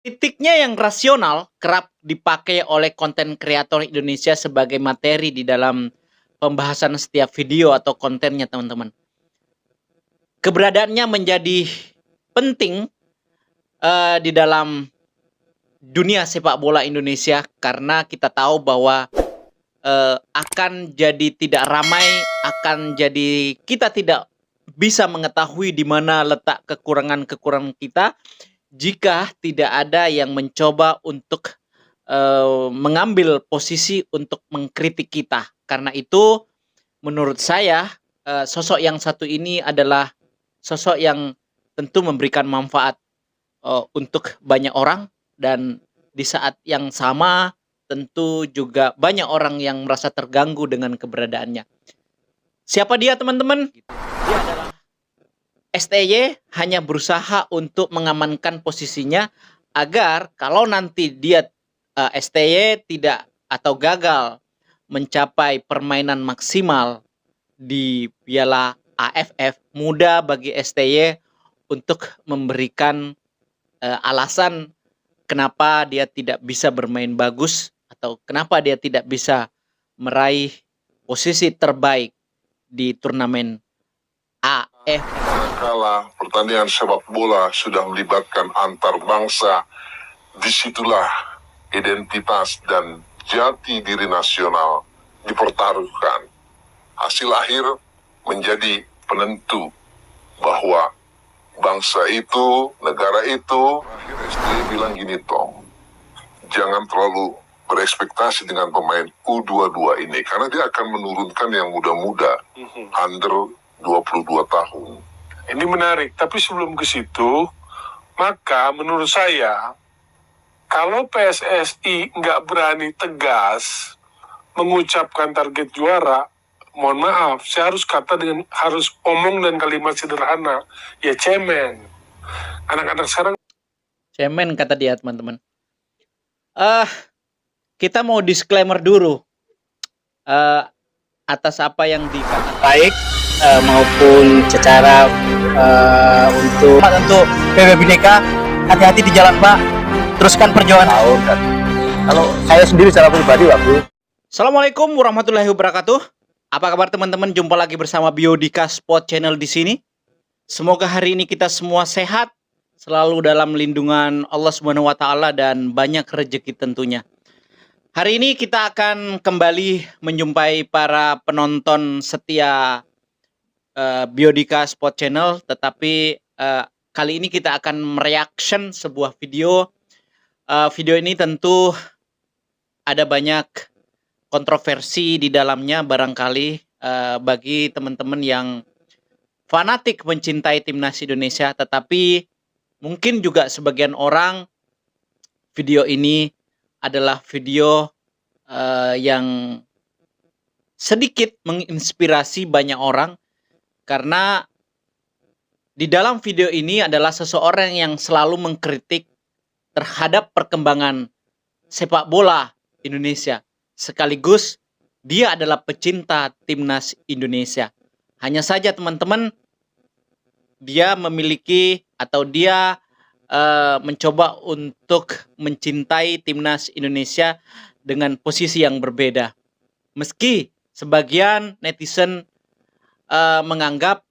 Titiknya yang rasional kerap dipakai oleh konten kreator Indonesia sebagai materi di dalam pembahasan setiap video atau kontennya, teman-teman. Keberadaannya menjadi penting di dalam dunia sepak bola Indonesia karena kita tahu bahwa akan jadi tidak ramai, akan jadi kita tidak bisa mengetahui di mana letak kekurangan-kekurangan kita jika tidak ada yang mencoba untuk mengambil posisi untuk mengkritik kita. Karena itu, menurut saya, sosok yang satu ini adalah sosok yang tentu memberikan manfaat untuk banyak orang, dan di saat yang sama tentu juga banyak orang yang merasa terganggu dengan keberadaannya. Siapa dia, teman-teman? Dia adalah STY, hanya berusaha untuk mengamankan posisinya agar kalau nanti dia STY tidak atau gagal mencapai permainan maksimal di Piala AFF, mudah bagi STY untuk memberikan alasan kenapa dia tidak bisa bermain bagus atau kenapa dia tidak bisa meraih posisi terbaik di turnamen AFF. Kala pertandingan sepak bola sudah melibatkan antar bangsa, disitulah identitas dan jati diri nasional dipertaruhkan. Hasil akhir menjadi penentu bahwa bangsa itu, negara itu. STY bilang gini, Tom, jangan terlalu berekspektasi dengan pemain U22 ini, karena dia akan menurunkan yang muda-muda, under 22 tahun. Ini menarik, tapi sebelum ke situ, maka menurut saya, kalau PSSI nggak berani tegas mengucapkan target juara, mohon maaf, saya harus omong dan kalimat sederhana, ya cemen. Anak-anak sekarang cemen, kata dia, teman-teman. Kita mau disclaimer dulu atas apa yang dikatakan, baik maupun secara untuk PB Bhinneka. Hati-hati di jalan, Pak. Teruskan perjuangan. Kalau saya sendiri secara pribadi, Pak Bro. Assalamualaikum warahmatullahi wabarakatuh. Apa kabar, teman-teman? Jumpa lagi bersama Biodika Sport Channel di sini. Semoga hari ini kita semua sehat, selalu dalam lindungan Allah Subhanahu wa taala dan banyak rezeki tentunya. Hari ini kita akan kembali menjumpai para penonton setia Biodika Sport Channel, tetapi kali ini kita akan mereaction sebuah video. Video ini tentu ada banyak kontroversi di dalamnya barangkali bagi teman-teman yang fanatik mencintai timnas Indonesia, tetapi mungkin juga sebagian orang video ini adalah video yang sedikit menginspirasi banyak orang, karena di dalam video ini adalah seseorang yang selalu mengkritik terhadap perkembangan sepak bola Indonesia. Sekaligus dia adalah pecinta timnas Indonesia. Hanya saja, teman-teman, dia memiliki atau dia mencoba untuk mencintai timnas Indonesia dengan posisi yang berbeda. Meski sebagian netizen menganggap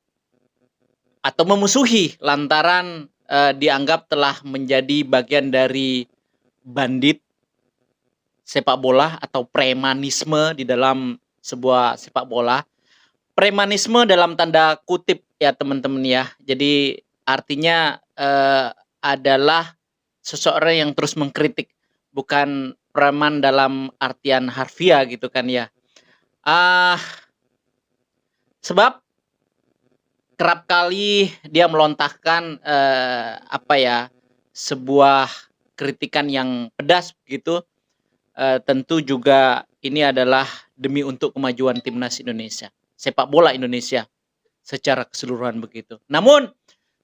atau memusuhi lantaran dianggap telah menjadi bagian dari bandit sepak bola atau premanisme di dalam sebuah sepak bola. Premanisme dalam tanda kutip ya, teman-teman ya. Jadi artinya adalah seseorang yang terus mengkritik, bukan preman dalam artian harfiah gitu kan ya. Sebab kerap kali dia melontarkan sebuah kritikan yang pedas begitu. Tentu juga ini adalah demi untuk kemajuan timnas Indonesia, sepak bola Indonesia secara keseluruhan begitu. Namun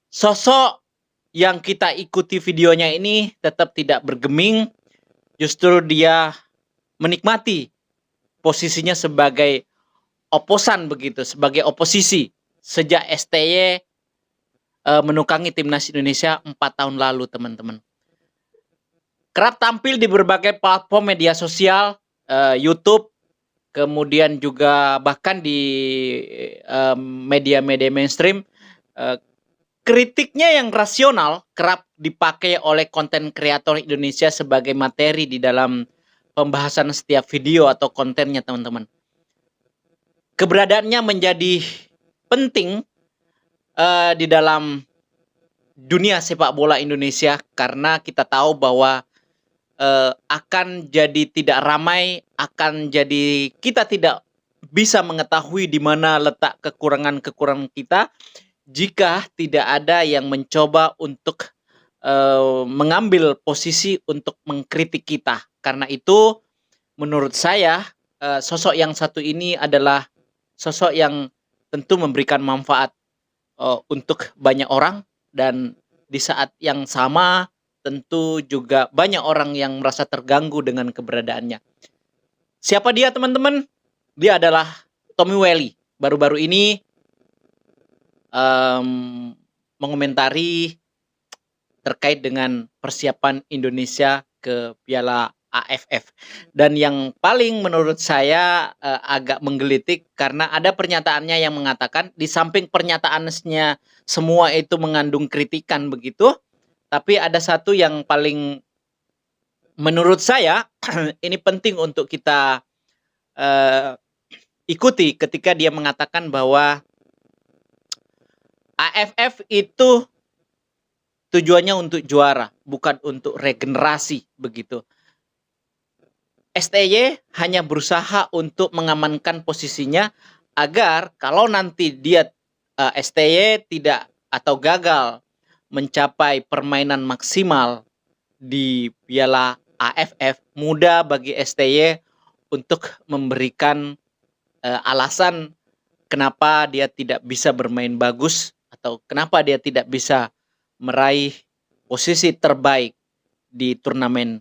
sosok yang kita ikuti videonya ini tetap tidak bergeming, justru dia menikmati posisinya sebagai oposan begitu, sebagai oposisi sejak STY menukangi timnas Indonesia 4 tahun lalu, teman-teman. kerap tampil di berbagai platform media sosial, YouTube, kemudian juga bahkan di media-media mainstream. Kritiknya yang rasional kerap dipakai oleh konten kreator Indonesia sebagai materi di dalam pembahasan setiap video atau kontennya, teman-teman. Keberadaannya menjadi penting di dalam dunia sepak bola Indonesia karena kita tahu bahwa akan jadi tidak ramai, akan jadi kita tidak bisa mengetahui di mana letak kekurangan-kekurangan kita jika tidak ada yang mencoba untuk mengambil posisi untuk mengkritik kita. Karena itu menurut saya sosok yang satu ini adalah sosok yang tentu memberikan manfaat untuk banyak orang, dan di saat yang sama tentu juga banyak orang yang merasa terganggu dengan keberadaannya. Siapa dia, teman-teman? Dia adalah Tommy Welly. Baru-baru ini mengomentari terkait dengan persiapan Indonesia ke Piala AFF. Dan yang paling menurut saya agak menggelitik karena ada pernyataannya yang mengatakan di samping pernyataannya semua itu mengandung kritikan begitu, tapi ada satu yang paling menurut saya ini penting untuk kita ikuti ketika dia mengatakan bahwa AFF itu tujuannya untuk juara, bukan untuk regenerasi begitu. STY hanya berusaha untuk mengamankan posisinya agar kalau nanti dia STY tidak atau gagal mencapai permainan maksimal di Piala AFF, mudah bagi STY untuk memberikan alasan kenapa dia tidak bisa bermain bagus atau kenapa dia tidak bisa meraih posisi terbaik di turnamen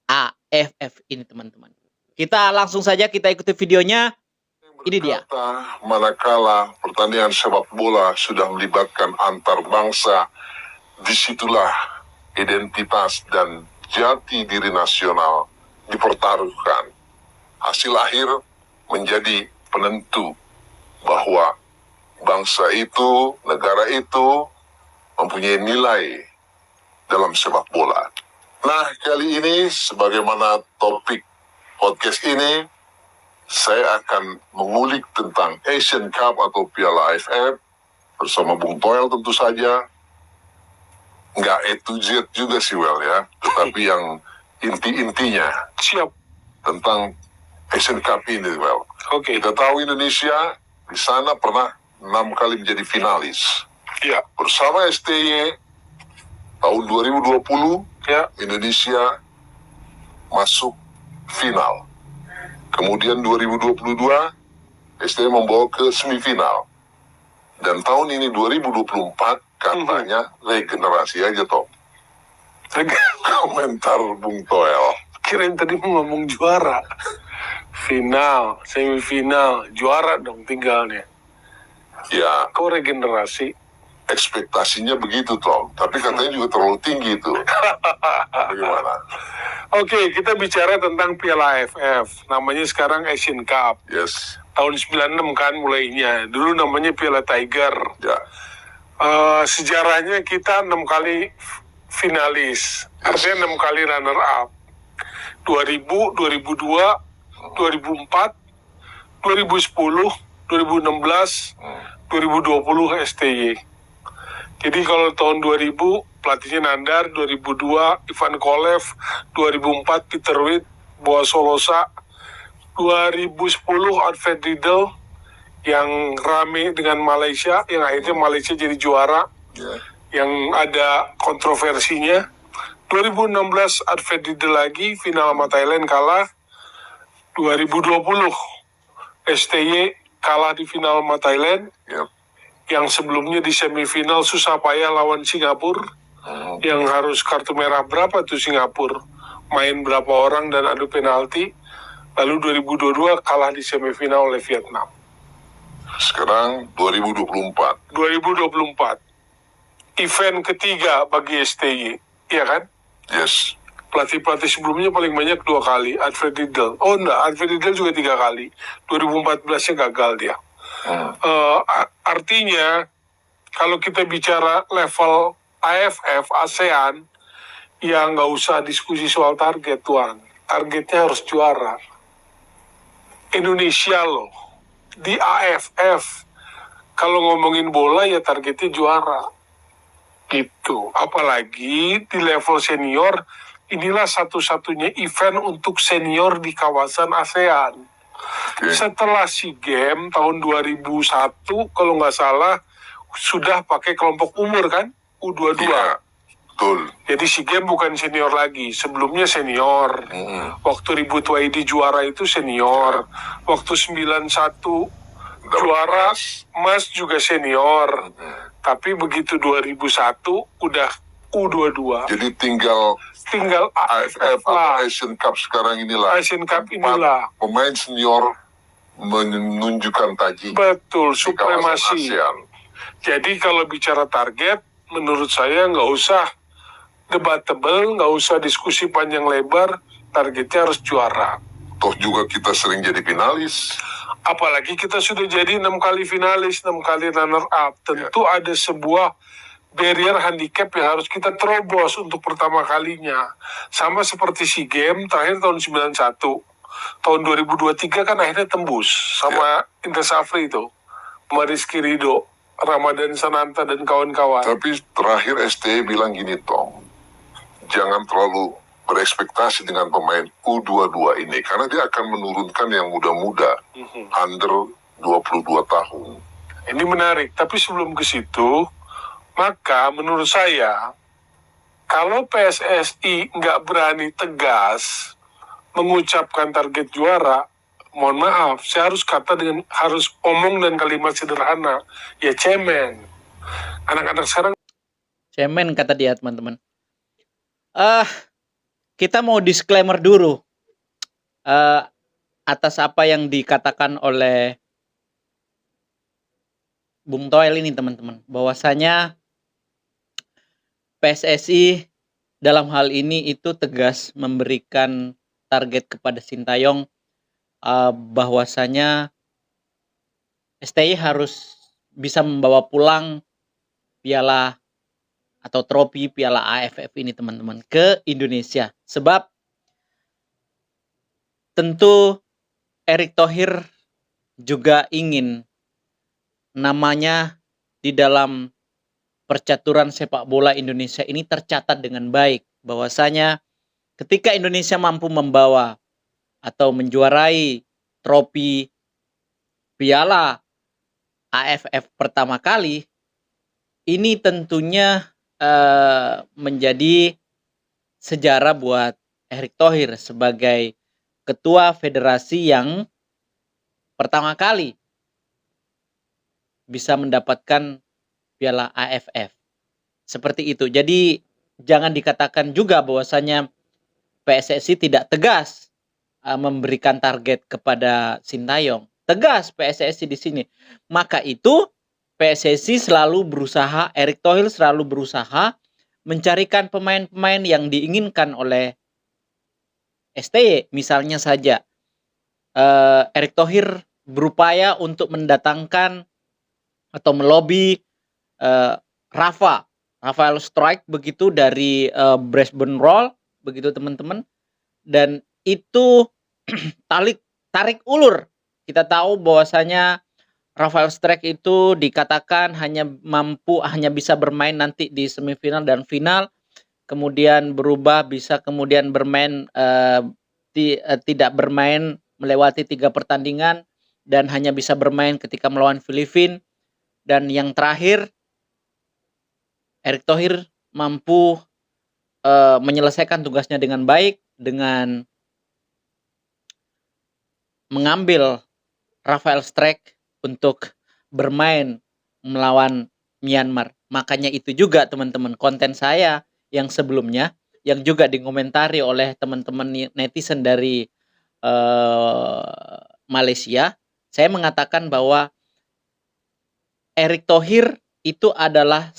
AFF ini, teman-teman. Kita langsung saja kita ikuti videonya. Ini dia. Manakala pertandingan sepak bola sudah melibatkan antar bangsa, disitulah identitas dan jati diri nasional dipertaruhkan. Hasil akhir menjadi penentu bahwa bangsa itu, negara itu mempunyai nilai dalam sepak bola. Nah, kali ini sebagaimana topik podcast ini, saya akan mengulik tentang Asian Cup atau Piala AFF bersama Bung Toel tentu saja. Nggak A to Z juga sih, Well, ya. Tetapi yang inti-intinya Siap. tentang Asian Cup ini, Well. Oke. Kita tahu Indonesia di sana pernah 6 kali menjadi finalis. Ya. Bersama STY tahun 2020, Ya. Indonesia masuk final. Kemudian 2022, STY membawa ke semifinal. Dan tahun ini 2024, katanya regenerasi aja, Tom. Komentar Bung Toel. Kirain tadi mau ngomong juara. Final, semifinal, juara dong tinggalnya. Ya, Kok regenerasi? ekspektasinya begitu, Tom. Tapi katanya juga terlalu tinggi itu. Bagaimana? Oke, kita bicara tentang Piala AFF. Namanya sekarang Asian Cup. Yes. Tahun 96 kan mulainya. Dulu namanya Piala Tiger. Ya. Sejarahnya kita 6 kali finalis. Artinya 6 kali runner up. 2000, 2002, 2004, 2010, 2016, 2020 STY. Jadi kalau tahun 2000 pelatihnya Nandar, 2002 Ivan Kolev, 2004 Peter Witt, Boa Solosa, 2010 Alfred Riedel yang rame dengan Malaysia, yang akhirnya Malaysia jadi juara, Ya. yang ada kontroversinya. 2016 Alfred Riedel lagi, final sama Thailand kalah. 2020 STY kalah di final sama Thailand. Ya. Yang sebelumnya di semifinal susah payah lawan Singapura, yang harus kartu merah berapa tuh Singapura, main berapa orang dan adu penalti. Lalu 2022 kalah di semifinal oleh Vietnam. Sekarang 2024. 2024 event ketiga bagi STY, iya kan? Yes. Pelatih-pelatih sebelumnya paling banyak 2 kali. Alfred Riedel. Oh enggak, Alfred Riedel juga 3 kali. 2014-nya gagal dia. Artinya, kalau kita bicara level AFF, ASEAN, ya nggak usah diskusi soal target, Tuan. Targetnya harus juara. Indonesia loh, di AFF, kalau ngomongin bola ya targetnya juara. Gitu. Apalagi di level senior, inilah satu-satunya event untuk senior di kawasan ASEAN. Setelah SEA Games tahun 2001, kalau nggak salah, sudah pakai kelompok umur kan? U22. Iya, betul. Jadi SEA Games bukan senior lagi. Sebelumnya senior. Waktu Ribut YD juara itu senior. Waktu 91 juara emas juga senior. Tapi begitu 2001 udah U22. Jadi tinggal AFF atau lah. Asian Cup sekarang inilah. Asian Cup tempat inilah. pemain senior menunjukkan taji Betul, di kawasan supremasi. ASEAN. Jadi kalau bicara target, menurut saya nggak usah debatable, nggak usah diskusi panjang lebar, targetnya harus juara. Toh juga kita sering jadi finalis. Apalagi kita sudah jadi 6 kali finalis, 6 kali runner up. Tentu ada sebuah barrier handicap yang harus kita terobos untuk pertama kalinya. Sama seperti SEA Games terakhir tahun 91. Tahun 2023 kan akhirnya tembus sama Indra Safri itu. Sama Rizky Ridho, Ramadan Sananta dan kawan-kawan. Tapi terakhir STY bilang gini, Tom, jangan terlalu berekspektasi dengan pemain U22 ini, karena dia akan menurunkan yang muda-muda, under 22 tahun. Ini menarik, tapi sebelum ke situ, maka menurut saya, kalau PSSI nggak berani tegas mengucapkan target juara, mohon maaf, saya harus omong dan kalimat sederhana, ya cemen. Anak-anak sekarang Cemen kata dia, teman-teman. Kita mau disclaimer dulu atas apa yang dikatakan oleh Bung Toel ini, teman-teman. Bahwasanya PSSI dalam hal ini itu tegas memberikan target kepada Sintayong, bahwasanya STY harus bisa membawa pulang piala atau trofi piala AFF ini, teman-teman, ke Indonesia. Sebab tentu Erick Thohir juga ingin namanya di dalam percaturan sepak bola Indonesia ini tercatat dengan baik, bahwasanya ketika Indonesia mampu membawa atau menjuarai trofi piala AFF pertama kali, ini tentunya menjadi sejarah buat Erick Thohir sebagai ketua federasi yang pertama kali bisa mendapatkan piala AFF. Seperti itu. Jadi jangan dikatakan juga bahwasanya PSSI tidak tegas memberikan target kepada Sintayong. Tegas PSSI di sini. Maka itu PSSI selalu berusaha, Erick Thohir selalu berusaha mencarikan pemain-pemain yang diinginkan oleh STY. Misalnya saja Erick Thohir berupaya untuk mendatangkan atau melobi Rafael Strike begitu dari Brisbane Roar begitu, teman-teman. Dan itu tarik ulur. Kita tahu bahwasanya Rafael Strike itu dikatakan hanya bisa bermain nanti di semifinal dan final, kemudian berubah bisa kemudian bermain tidak bermain melewati 3 pertandingan dan hanya bisa bermain ketika melawan Filipina. Dan yang terakhir, Erick Thohir mampu menyelesaikan tugasnya dengan baik dengan mengambil Rafael Strike untuk bermain melawan Myanmar. Makanya itu juga, teman-teman, konten saya yang sebelumnya yang juga dikomentari oleh teman-teman netizen dari Malaysia, saya mengatakan bahwa Erick Thohir itu adalah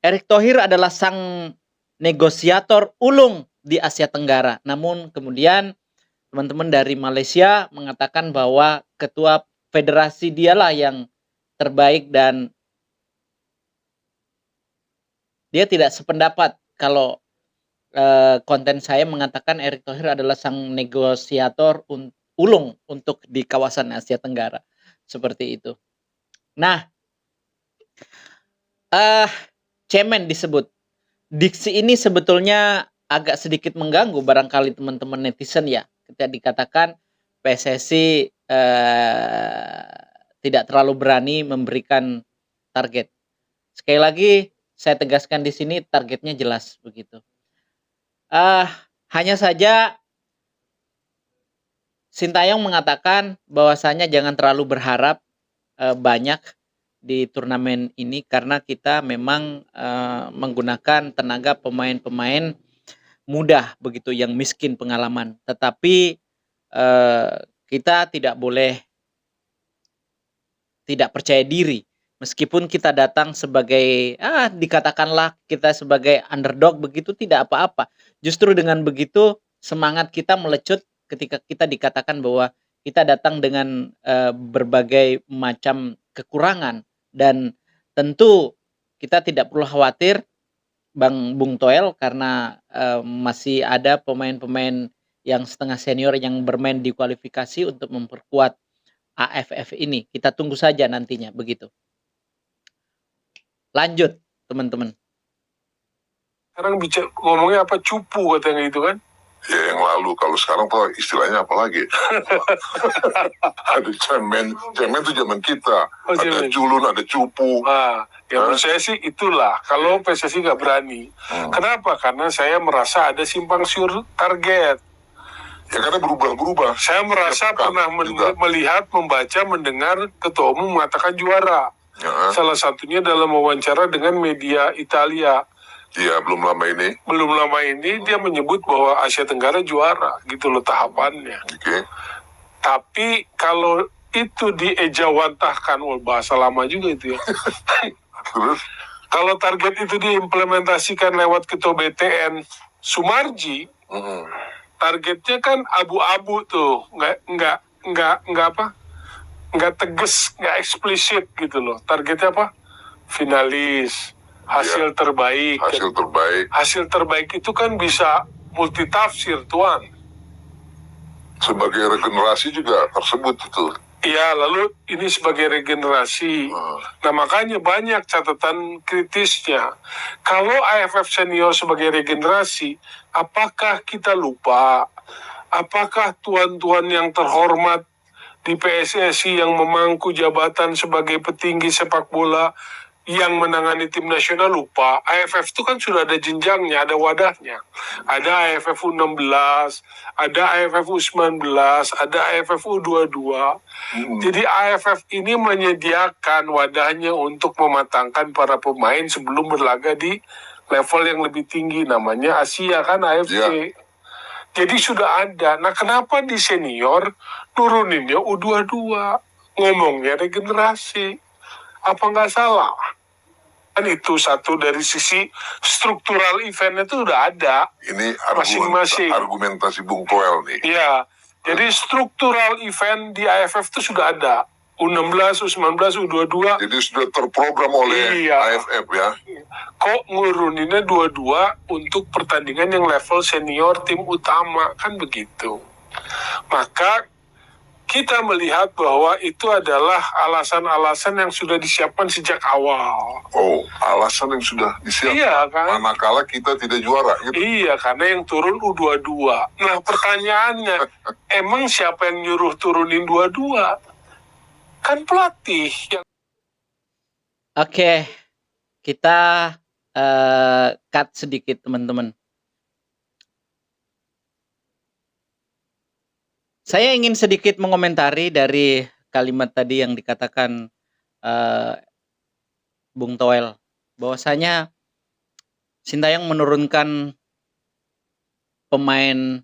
Erick Thohir adalah sang negosiator ulung di Asia Tenggara. Namun kemudian teman-teman dari Malaysia mengatakan bahwa ketua federasi dialah yang terbaik dan dia tidak sependapat kalau konten saya mengatakan Erick Thohir adalah sang negosiator ulung untuk di kawasan Asia Tenggara. Seperti itu. Nah, cemen disebut. Diksi ini sebetulnya agak sedikit mengganggu barangkali teman-teman netizen ya. Ketika dikatakan PSSI tidak terlalu berani memberikan target. Sekali lagi saya tegaskan di sini targetnya jelas begitu. Hanya saja Sintayong mengatakan bahwasanya jangan terlalu berharap banyak di turnamen ini karena kita memang menggunakan tenaga pemain-pemain muda begitu yang miskin pengalaman. Tetapi kita tidak boleh tidak percaya diri meskipun kita datang sebagai dikatakanlah kita sebagai underdog begitu tidak apa-apa. Justru dengan begitu semangat kita melecut ketika kita dikatakan bahwa kita datang dengan berbagai macam kekurangan dan tentu kita tidak perlu khawatir Bung Toel karena masih ada pemain-pemain yang setengah senior yang bermain di kualifikasi untuk memperkuat AFF ini. Kita tunggu saja nantinya begitu. Lanjut teman-teman. Sekarang ngomongnya apa cupu katanya gitu kan? Ya yang lalu, kalau sekarang tuh istilahnya apa lagi? Ada cemen itu zaman kita. Ada culun, ada cupu. Menurut saya sih itulah. Kalau PSSI nggak berani. Kenapa? Karena saya merasa ada simpang siur target. Ya karena berubah-berubah. Saya merasa pernah melihat, membaca, mendengar ketua umum mengatakan juara. Salah satunya dalam wawancara dengan media Italia. Iya, belum lama ini dia menyebut bahwa Asia Tenggara juara, gitu loh tahapannya. Oke. Tapi kalau itu diejawantahkan, bahasa lama juga itu ya. Terus? Kalau target itu diimplementasikan lewat ketua BTN Sumarji, targetnya kan abu-abu tuh, nggak tegas, nggak eksplisit gitu loh. Targetnya apa? Finalis, hasil terbaik. Hasil terbaik itu kan bisa multitafsir, Tuan. Sebagai regenerasi juga tersebut itu. Iya, lalu ini sebagai regenerasi. Nah, makanya banyak catatan kritisnya. Kalau AFF senior sebagai regenerasi, apakah kita lupa? Apakah tuan-tuan yang terhormat di PSSI yang memangku jabatan sebagai petinggi sepak bola yang menangani tim nasional lupa? AFF itu kan sudah ada jenjangnya, ada wadahnya. Ada AFF U16, ada AFF U19, ada AFF U22. Jadi AFF ini menyediakan wadahnya untuk mematangkan para pemain sebelum berlaga di level yang lebih tinggi, namanya Asia kan, AFC. Jadi sudah ada. Nah, kenapa di senior turuninnya U22? Ngomongnya regenerasi. Apa nggak salah? Kan itu satu dari sisi struktural eventnya itu udah ada. Ini masing-masing. Argumentasi Bung Toel nih. Iya. Jadi struktural event di AFF itu sudah ada. U16, U19, U22. Jadi sudah terprogram oleh AFF ya. Kok nguruninnya 22 untuk pertandingan yang level senior tim utama, kan begitu. Maka kita melihat bahwa itu adalah alasan-alasan yang sudah disiapkan sejak awal. Oh, alasan yang sudah disiapkan. Iya kan? Manakala kita tidak juara gitu. Iya, karena yang turun U22. Nah, pertanyaannya, emang siapa yang nyuruh turunin 22? Kan pelatih yang... Oke, kita cut sedikit teman-teman. Saya ingin sedikit mengomentari dari kalimat tadi yang dikatakan Bung Toel, bahwasanya Sintayong menurunkan pemain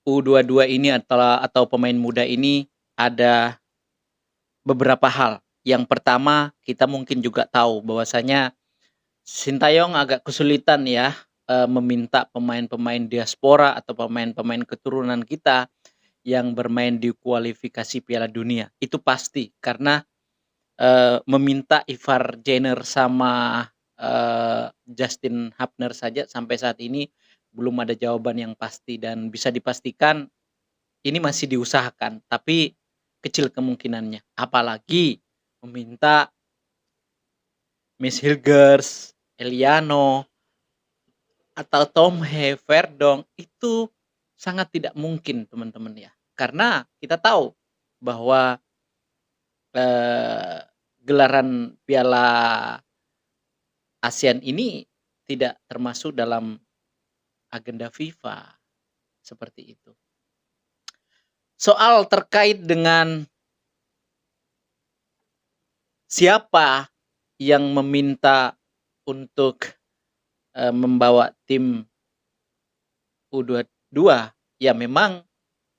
U22 ini atau pemain muda ini ada beberapa hal. Yang pertama, kita mungkin juga tahu bahwasanya Sintayong agak kesulitan ya meminta pemain-pemain diaspora atau pemain-pemain keturunan kita yang bermain di kualifikasi Piala Dunia. Itu pasti karena meminta Ivar Jenner sama Justin Hapner saja sampai saat ini belum ada jawaban yang pasti, dan bisa dipastikan ini masih diusahakan, tapi kecil kemungkinannya. Apalagi meminta Miss Hilgers, Eliano, atau Tom Verdong, itu sangat tidak mungkin teman-teman ya. Karena kita tahu bahwa gelaran Piala ASEAN ini tidak termasuk dalam agenda FIFA seperti itu. Soal terkait dengan siapa yang meminta untuk membawa tim U22, ya memang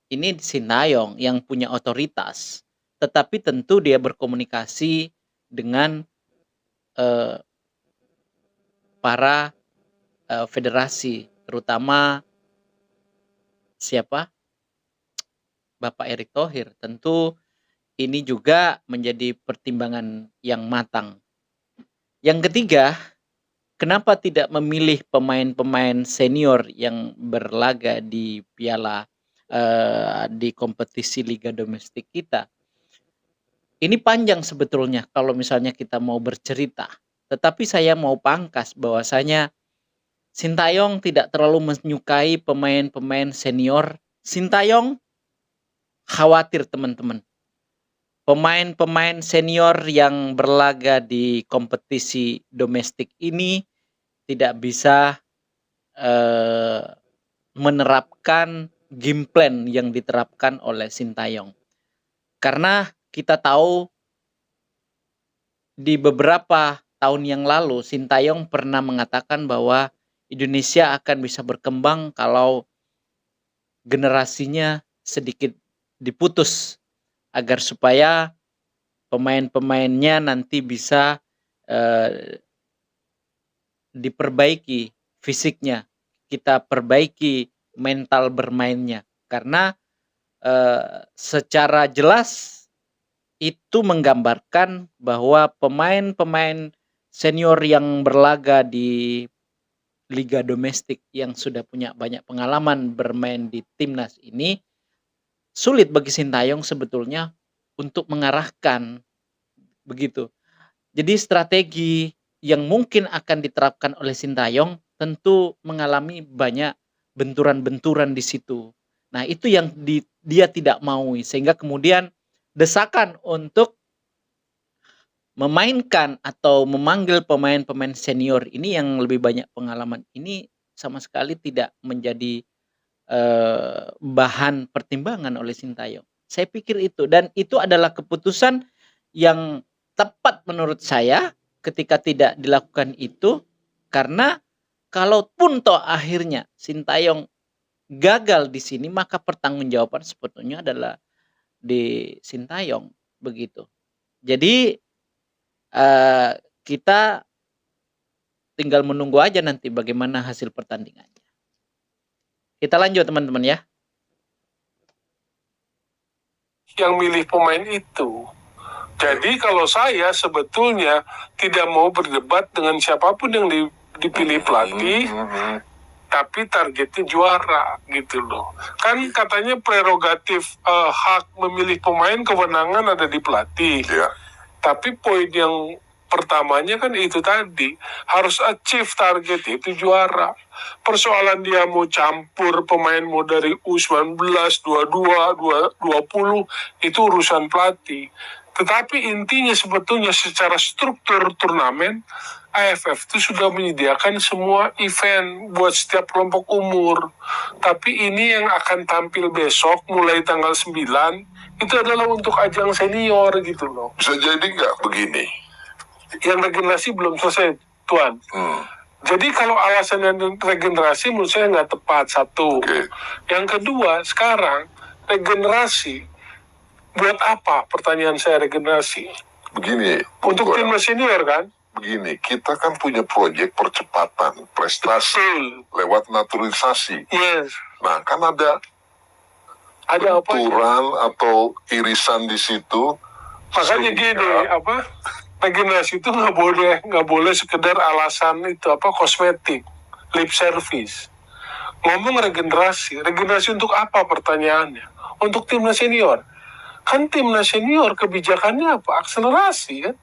ini Sintayong yang punya otoritas, tetapi tentu dia berkomunikasi dengan para federasi, terutama siapa? Bapak Erick Thohir. Tentu ini juga menjadi pertimbangan yang matang. Yang ketiga, kenapa tidak memilih pemain-pemain senior yang berlaga di Piala di kompetisi liga domestik kita? Ini panjang sebetulnya kalau misalnya kita mau bercerita, tetapi saya mau pangkas bahwasanya Sintayong tidak terlalu menyukai pemain-pemain senior. Sintayong khawatir teman-teman, pemain-pemain senior yang berlaga di kompetisi domestik ini tidak bisa menerapkan game plan yang diterapkan oleh Sintayong. Karena kita tahu di beberapa tahun yang lalu Sintayong pernah mengatakan bahwa Indonesia akan bisa berkembang kalau generasinya sedikit diputus, agar supaya pemain-pemainnya nanti bisa diperbaiki fisiknya, kita perbaiki mental bermainnya. Karena secara jelas itu menggambarkan bahwa pemain-pemain senior yang berlaga di liga domestik yang sudah punya banyak pengalaman bermain di timnas ini, sulit bagi Sintayong sebetulnya untuk mengarahkan begitu. Jadi strategi yang mungkin akan diterapkan oleh Sintayong tentu mengalami banyak benturan-benturan di situ. Nah, itu yang dia tidak mau, sehingga kemudian desakan untuk memainkan atau memanggil pemain-pemain senior ini yang lebih banyak pengalaman ini sama sekali tidak menjadi bahan pertimbangan oleh Sintayong. Saya pikir itu, dan itu adalah keputusan yang tepat menurut saya ketika tidak dilakukan itu, karena kalaupun toh akhirnya Sintayong gagal di sini, maka pertanggungjawaban sebetulnya adalah di Sintayong begitu. Jadi kita tinggal menunggu aja nanti bagaimana hasil pertandingannya. Kita lanjut teman-teman ya. Yang milih pemain itu. Jadi kalau saya sebetulnya tidak mau berdebat dengan siapapun yang dipilih pelatih, tapi targetnya juara gitu loh. Kan katanya prerogatif hak memilih pemain, kewenangan ada di pelatih. Ya. Tapi poin yang pertamanya kan itu tadi, harus achieve target itu juara. Persoalan dia mau campur pemain mau dari U19, 22, 20, itu urusan pelatih. Tetapi intinya sebetulnya secara struktur turnamen, AFF itu sudah menyediakan semua event buat setiap kelompok umur. Tapi ini yang akan tampil besok mulai tanggal 9, itu adalah untuk ajang senior gitu loh. Bisa jadi nggak begini? Yang regenerasi belum selesai, Tuan. Jadi kalau alasan yang regenerasi menurut saya nggak tepat, satu. Oke. Yang kedua, sekarang regenerasi buat apa? Pertanyaan saya, regenerasi Begini. untuk Bung timnas senior kan? begini, kita kan punya proyek percepatan prestasi lewat naturalisasi. Yes. Nah, kan ada Ada apa? aturan atau irisan di situ. Makanya gini, regenerasi itu nggak boleh sekedar alasan itu kosmetik, lip service. Ngomong regenerasi untuk apa pertanyaannya? Untuk timnas senior. Kan timnas senior kebijakannya apa? Akselerasi kan?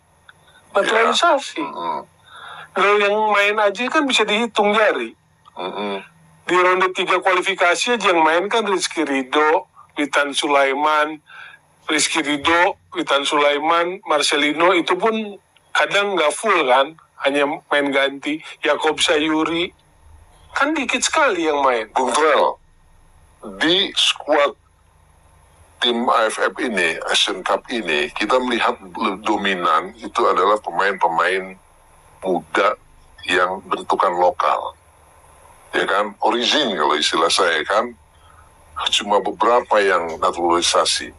Naturalisasi. Kalau yang main aja kan bisa dihitung jari. Di ronde 3 kualifikasi aja yang main kan Rizky Ridho, Witan Sulaiman, Marcelino, itu pun kadang nggak full kan, hanya main ganti. Yakob Sayuri, kan dikit sekali yang main. Bung Toel, di skuad tim AFF ini, Asian Cup ini, kita melihat dominan itu adalah pemain-pemain muda yang bentukan lokal. Ya kan, origin kalau istilah saya kan, cuma beberapa yang naturalisasi.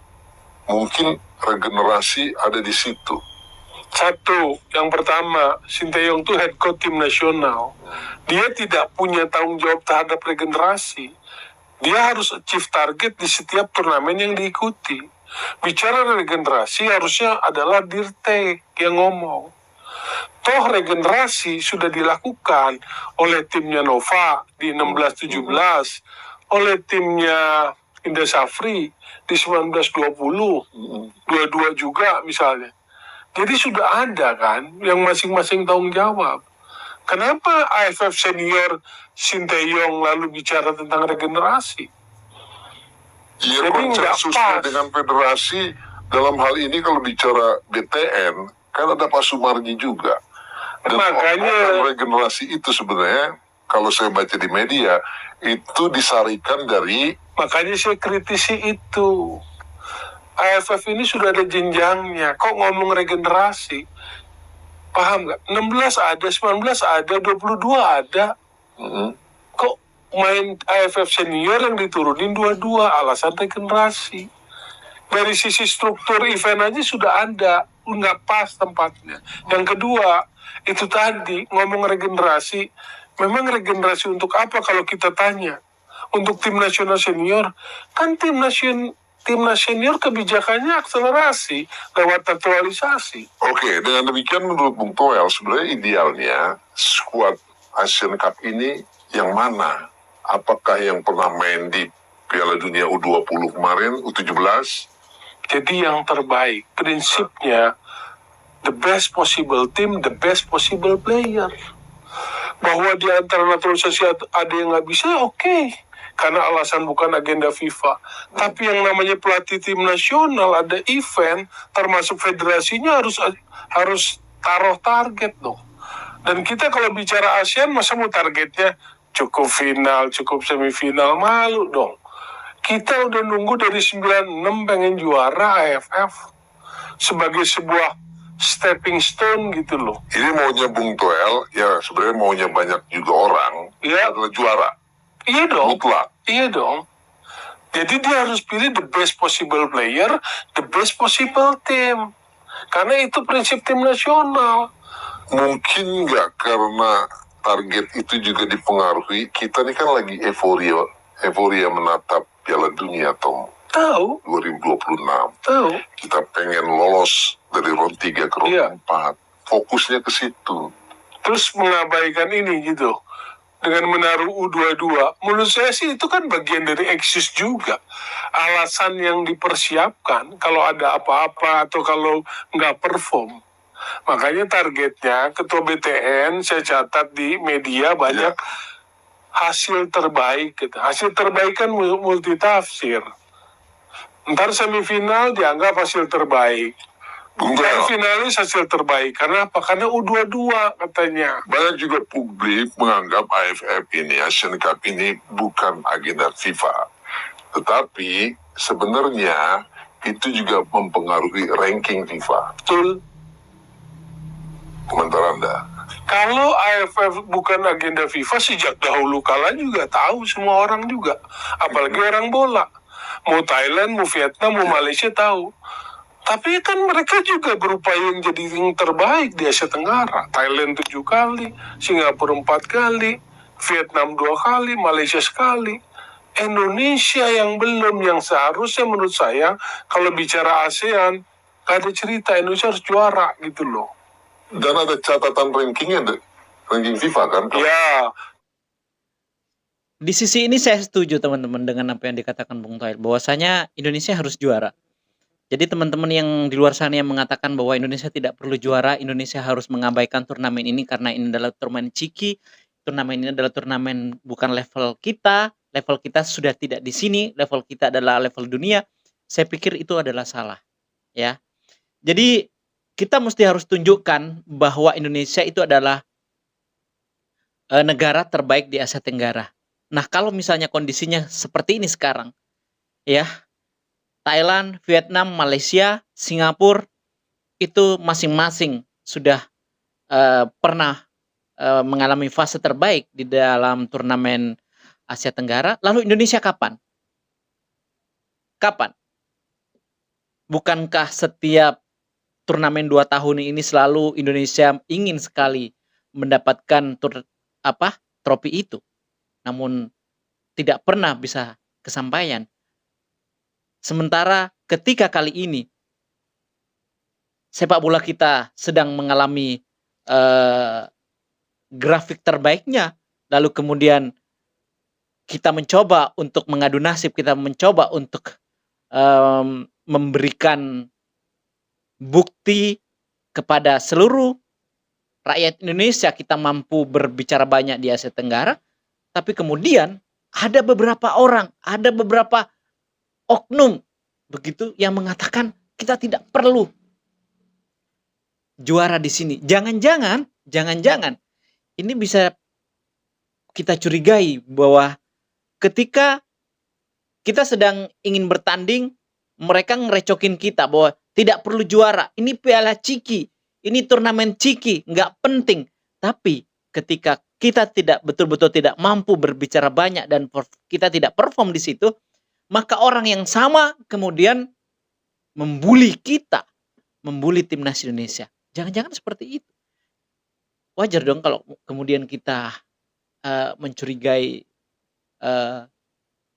Mungkin regenerasi ada di situ. Satu, yang pertama, Sinteyong itu head coach tim nasional. Dia tidak punya tanggung jawab terhadap regenerasi. Dia harus achieve target di setiap turnamen yang diikuti. Bicara regenerasi harusnya adalah Dirtek yang ngomong. Toh regenerasi sudah dilakukan oleh timnya Nova di 16-17, oleh timnya Indra Safri di 19-20, 22 juga misalnya. Jadi sudah ada kan yang masing-masing tanggung jawab. Kenapa AFF senior Sinteyong lalu bicara tentang regenerasi? Iya, Jadi nggak konsensusnya pas. dengan federasi dalam hal ini kalau bicara BTN, kan ada Pak Sumarji juga. Dan Makanya- omongan regenerasi itu sebenarnya, kalau saya baca di media, itu disarikan dari... Makanya saya kritisi itu. AFF ini sudah ada jenjangnya. Kok ngomong regenerasi? Paham nggak? 16 ada, 19 ada, 22 ada. Kok main AFF senior yang diturunin 22, alasan regenerasi. Dari sisi struktur event aja sudah ada, nggak pas tempatnya. Yang kedua, itu tadi ngomong regenerasi, memang regenerasi untuk apa kalau kita tanya? Untuk tim nasional senior, kan timnas senior kebijakannya akselerasi lewat naturalisasi. Oke, dengan demikian menurut Bung Toel, sebenarnya idealnya skuad Asian Cup ini yang mana? Apakah yang pernah main di Piala Dunia U20 kemarin, U17? Jadi yang terbaik, prinsipnya the best possible team, the best possible player. Bahwa di antara naturalisasi ada yang nggak bisa, oke. Karena alasan bukan agenda FIFA. Tapi yang namanya pelatih tim nasional, ada event, termasuk federasinya harus taruh target dong. Dan kita kalau bicara ASEAN, masa mau targetnya cukup final, cukup semifinal, malu dong. Kita udah nunggu dari 96 pengen juara AFF sebagai sebuah stepping stone gitu loh. Ini maunya Bung Toel, ya sebenarnya maunya banyak juga orang, Iya. adalah juara. Iya dong. Mutlak. Iya dong. Jadi dia harus pilih the best possible player, the best possible team. Karena itu prinsip tim nasional. Mungkin nggak karena target itu juga dipengaruhi, kita ini kan lagi euforia menatap Piala Dunia Tom Tahu, 2026. tahu. Kita pengen lolos dari round 3 ke round Iya. 4. Fokusnya ke situ. Terus mengabaikan ini gitu. Dengan menaruh U22. Menurut saya sih itu kan bagian dari eksis juga. Alasan yang dipersiapkan kalau ada apa-apa atau kalau nggak perform. Makanya targetnya Ketua BTN saya catat di media banyak hasil terbaik gitu. Hasil terbaik kan multitafsir. Ntar semifinal dianggap hasil terbaik. Bung Dan Toel, finalis hasil terbaik. Karena apa? Karena U22 katanya. banyak juga publik menganggap AFF ini, Asian Cup ini bukan agenda FIFA. Tetapi sebenarnya itu juga mempengaruhi ranking FIFA. Betul. Komentar Anda. Kalau AFF bukan agenda FIFA, sejak dahulu kala juga tahu semua orang juga. Apalagi orang bola. Mau Thailand, mau Vietnam, mau Malaysia tahu. Tapi kan mereka juga berupaya menjadi yang terbaik di Asia Tenggara. Thailand 7 kali, Singapura 4 kali, Vietnam 2 kali, Malaysia sekali. Indonesia yang belum, yang seharusnya menurut saya kalau bicara ASEAN, gak ada cerita, Indonesia harus juara gitu loh. Dan ada catatan rankingnya, ranking FIFA kan? Ya, Di sisi ini saya setuju teman-teman dengan apa yang dikatakan Bung Toel, bahwasanya Indonesia harus juara. Jadi teman-teman yang di luar sana yang mengatakan bahwa Indonesia tidak perlu juara, Indonesia harus mengabaikan turnamen ini karena ini adalah turnamen ciki, turnamen ini adalah turnamen bukan level kita sudah tidak di sini, level kita adalah level dunia. Saya pikir itu adalah salah, ya. Jadi kita mesti harus tunjukkan bahwa Indonesia itu adalah negara terbaik di Asia Tenggara. Nah, kalau misalnya kondisinya seperti ini sekarang, ya, Thailand, Vietnam, Malaysia, Singapura itu masing-masing sudah pernah mengalami fase terbaik di dalam turnamen Asia Tenggara. Lalu Indonesia kapan? Kapan? Bukankah setiap turnamen 2 tahun ini selalu Indonesia ingin sekali mendapatkan trofi itu, namun tidak pernah bisa kesampaian. Sementara ketika kali ini sepak bola kita sedang mengalami grafik terbaiknya, lalu kemudian kita mencoba untuk mengadu nasib, kita mencoba untuk memberikan bukti kepada seluruh rakyat Indonesia kita mampu berbicara banyak di Asia Tenggara, tapi kemudian ada beberapa orang, ada beberapa oknum begitu yang mengatakan kita tidak perlu juara di sini. Jangan-jangan ini bisa kita curigai bahwa ketika kita sedang ingin bertanding, mereka ngerecokin kita bahwa tidak perlu juara. Ini piala ciki, ini turnamen ciki, nggak penting. Tapi ketika kita tidak betul-betul tidak mampu berbicara banyak dan kita tidak perform di situ, maka orang yang sama kemudian membuli kita, membuli timnas Indonesia. Jangan-jangan seperti itu. Wajar dong kalau kemudian kita mencurigai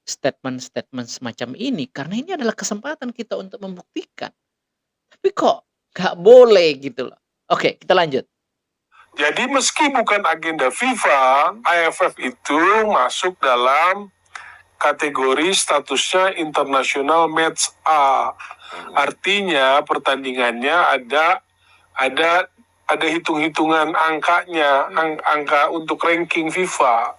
statement-statement semacam ini, karena ini adalah kesempatan kita untuk membuktikan. Tapi kok nggak boleh gitu loh. Oke, kita lanjut. jadi meski bukan agenda FIFA, AFF itu masuk dalam kategori statusnya internasional match A. Artinya pertandingannya ada hitung-hitungan angkanya, angka untuk ranking FIFA.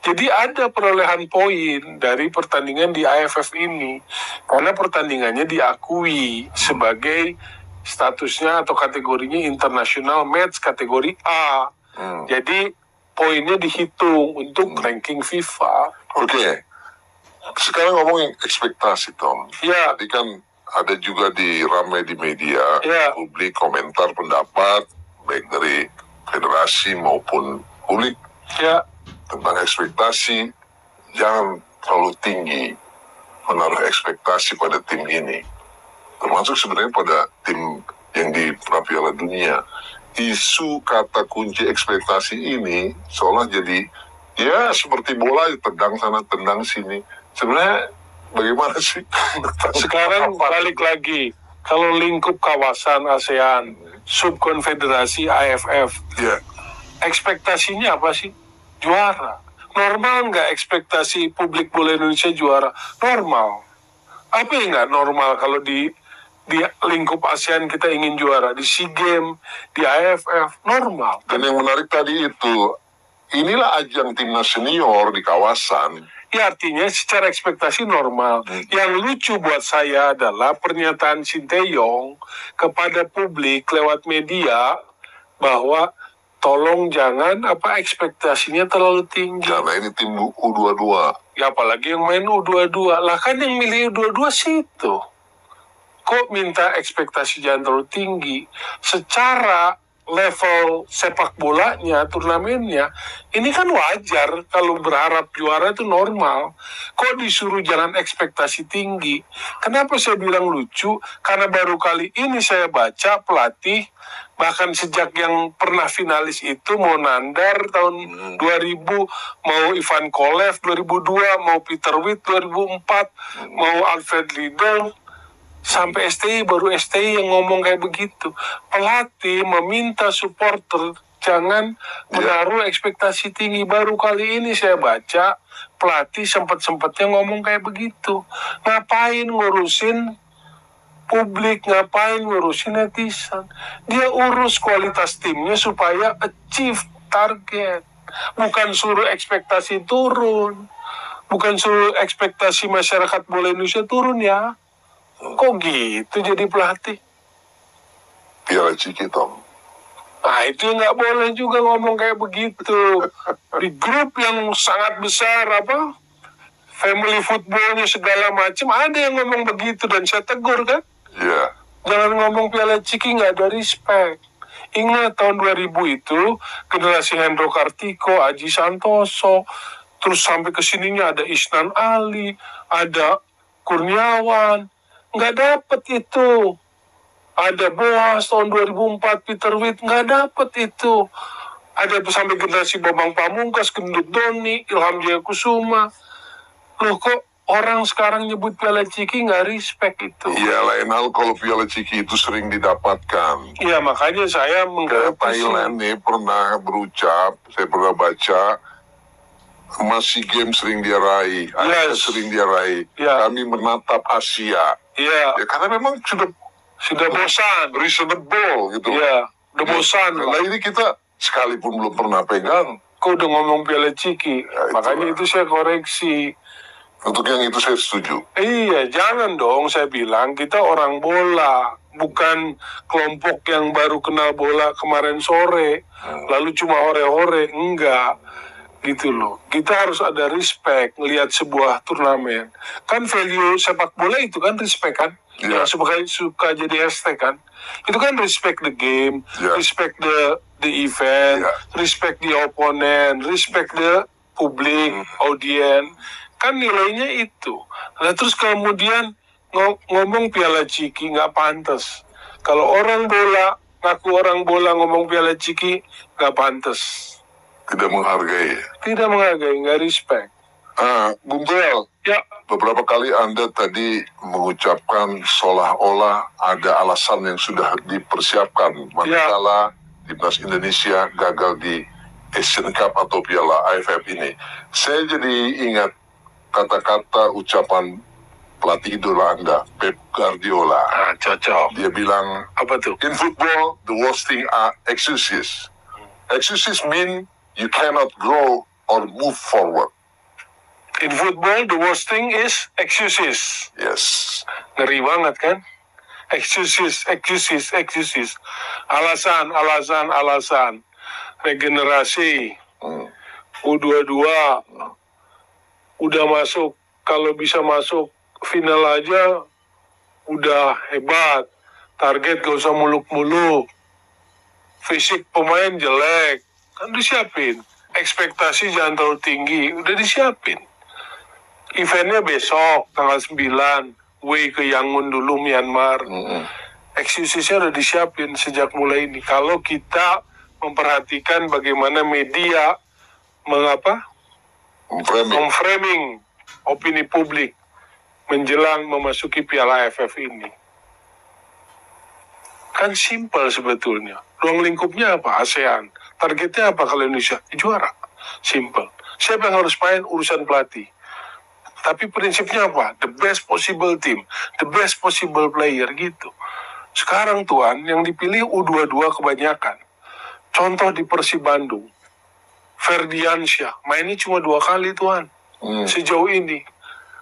Jadi ada perolehan poin dari pertandingan di AFF ini karena pertandingannya diakui sebagai statusnya atau kategorinya international match kategori A. Jadi poinnya dihitung untuk ranking FIFA. Oke. Sekarang ngomongin ekspektasi, Tom. Ya. Tadi kan ada juga ramai di media, Ya. publik komentar pendapat, baik dari federasi maupun publik, Ya, tentang ekspektasi. Jangan terlalu tinggi menaruh ekspektasi pada tim ini. Termasuk sebenarnya pada tim yang di Piala Dunia. Isu kata kunci ekspektasi ini seolah jadi ya seperti bola, tendang sana tendang sini. Sebenarnya bagaimana sih? sekarang balik lagi. Kalau lingkup kawasan ASEAN, subkonfederasi AFF, Ya, ekspektasinya apa sih? Juara. Normal nggak ekspektasi publik bola Indonesia juara? Normal. Apa yang nggak normal kalau di lingkup ASEAN kita ingin juara? Di SEA Games, di AFF, normal. dan yang menarik tadi itu, inilah ajang timnas senior di kawasan. Ya artinya secara ekspektasi normal. Yang lucu buat saya adalah pernyataan Sinteyong kepada publik lewat media bahwa tolong jangan ekspektasinya terlalu tinggi. Karena ini tim U22. Ya apalagi yang main U22. Lah kan yang milih U22 situ. Kok minta ekspektasi jangan terlalu tinggi? Secara level sepak bolanya, turnamennya, ini kan wajar kalau berharap juara itu normal. Kok disuruh jalan ekspektasi tinggi? Kenapa saya bilang lucu? Karena baru kali ini saya baca pelatih, bahkan sejak yang pernah finalis itu, mau Nandar tahun 2000, mau Ivan Kolev 2002, mau Peter Witt 2004, mau Alfred Riedel, sampai STI, baru STI yang ngomong kayak begitu. Pelatih meminta supporter jangan menaruh ekspektasi tinggi. Baru kali ini saya baca pelatih sempat-sempatnya ngomong kayak begitu. Ngapain ngurusin publik, ngapain ngurusin netizen? Dia urus kualitas timnya supaya achieve target. Bukan suruh ekspektasi turun. Bukan suruh ekspektasi masyarakat bola Indonesia turun ya. Kok gitu jadi pelatih? Piala Ciki, Tom. Nah itu nggak boleh juga ngomong kayak begitu. Di grup yang sangat besar, family footballnya segala macam, ada yang ngomong begitu dan saya tegur kan. Iya. Jangan ngomong Piala Ciki, nggak ada respect. Ingat tahun 2000 itu generasi Hendro Kartiko, Aji Santoso, terus sampai kesininya ada Isnan Ali, ada Kurniawan. Nggak dapet itu. Ada Boas tahun 2004, Peter Witt, nggak dapet itu. Ada sampai generasi Bambang Pamungkas, Gendut Doni, Ilham Jaya Kusuma. Loh kok orang sekarang nyebut Piala Ciki nggak respect itu? Iya, lain hal kalau Piala Ciki itu sering didapatkan. Iya, makanya saya Ke Thailand nih pernah berucap, saya pernah baca, masih game sering dia raih, Asia sering dia raih. Ya. Kami menatap Asia. Iya, Ya karena memang sudah bosan. reasonable gitu. Iya, udah bosan. Nah ini kita sekalipun belum pernah pegang. Kok udah ngomong Piala Ciki? Ya, Makanya itu saya koreksi. Untuk yang itu saya setuju. Iya, jangan dong saya bilang kita orang bola, bukan kelompok yang baru kenal bola kemarin sore, lalu cuma hore-hore, enggak. Gitu loh. Kita harus ada respect ngelihat sebuah turnamen. Kan value sepak bola itu kan respect kan? Ya. Yang suka jadi hashtag kan? Itu kan respect the game, Ya. respect the event, Ya. respect the opponent, respect the publik, audiens. Kan nilainya itu. Nah terus kemudian ngomong Piala Ciki nggak pantas. Kalau orang bola, ngaku orang bola ngomong Piala Ciki nggak pantas. Tidak menghargai. Tidak menghargai, nggak respect. Bung Joel, Ya, beberapa kali Anda tadi mengucapkan seolah-olah ada alasan yang sudah dipersiapkan manakala timnas Indonesia gagal di Asian Cup atau Piala AFF ini. Saya jadi ingat kata-kata ucapan pelatih idola Anda, Pep Guardiola. cocok. Dia bilang, Apa tuh? in football, the worst thing are excuses. Excuses mean you cannot grow or move forward. In football, the worst thing is excuses. Yes. Ngeri banget kan? Excuses. Alasan. Regenerasi. U22 udah masuk, kalau bisa masuk final aja udah hebat. Target gak usah muluk-muluk. Fisik pemain jelek, kan disiapin. Ekspektasi jangan terlalu tinggi, udah disiapin. Eventnya besok, tanggal 9, way ke Yangon dulu, Myanmar. Excuses-nya udah disiapin sejak mulai ini. Kalau kita memperhatikan bagaimana media memframing opini publik menjelang memasuki Piala AFF ini. Kan simpel sebetulnya. Ruang lingkupnya apa? ASEAN. Targetnya apa kalau Indonesia? Juara. Simpel. Siapa yang harus main? Urusan pelatih. Tapi prinsipnya apa? The best possible team. The best possible player gitu. Sekarang Tuan, yang dipilih U22 kebanyakan. Contoh di Persib Bandung. Ferdiansyah. Mainnya cuma 2 kali Tuan. Sejauh ini.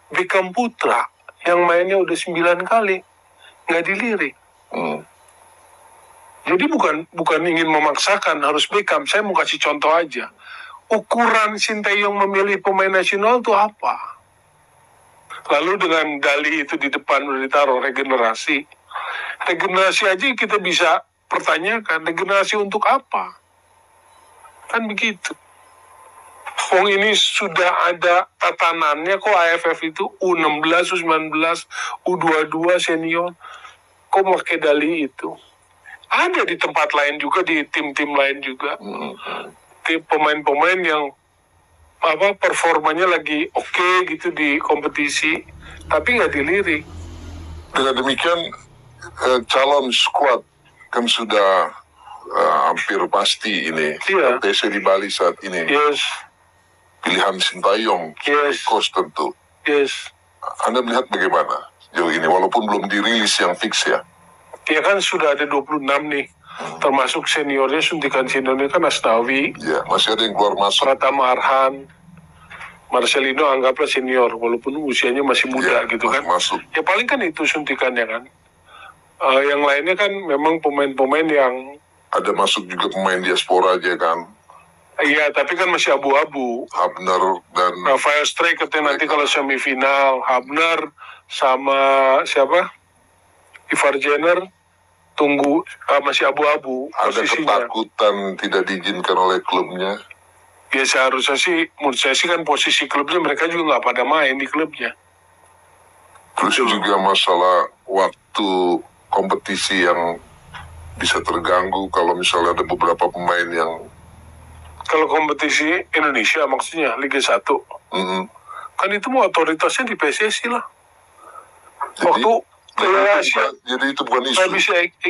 Beckham Putra. Yang mainnya udah 9 kali. Nggak dilirik. Jadi bukan ingin memaksakan harus Beckham. Saya mau kasih contoh aja. Ukuran Sinteyong memilih pemain nasional itu apa? Lalu dengan dalih itu di depan udah ditaruh regenerasi. Regenerasi aja kita bisa pertanyakan, regenerasi untuk apa? Kan begitu. Wong ini sudah ada tatanannya kok, AFF itu U16, U19, U22 senior. Kok pakai dalih itu? Ada di tempat lain juga, di tim-tim lain juga. Tim pemain-pemain yang performanya lagi oke gitu di kompetisi, tapi nggak dilirik. Dengan demikian calon skuad kan sudah hampir pasti ini. Iya. TC di Bali saat ini. Yes, Pilihan Sintayong, Yes. coach tentu. yes. Anda melihat bagaimana jauh ini, walaupun belum dirilis yang fix ya? Dia kan sudah ada 26 nih, termasuk seniornya, suntikan seniornya kan Asnawi, Ya, masih ada yang keluar masuk. Pratama Arhan, Marcelino anggaplah senior, walaupun usianya masih muda Ya, gitu kan. masuk. Ya paling kan itu suntikannya kan. Yang lainnya kan memang pemain-pemain yang, Ada masuk juga pemain diaspora aja kan. iya tapi kan masih abu-abu. Abner dan Fire Strike katanya nanti kalau semifinal, Habner sama siapa? Ivar Jenner tunggu, masih abu-abu ada posisinya. ketakutan tidak diizinkan oleh klubnya. Ya seharusnya sih, menurut saya sih kan posisi klubnya mereka juga nggak pada main di klubnya. Terus juga masalah waktu kompetisi yang bisa terganggu kalau misalnya ada beberapa pemain yang Kalau kompetisi Indonesia maksudnya Liga 1, kan itu mau otoritasnya di PSSI lah. Waktu Piala Asia jadi itu bukan isu.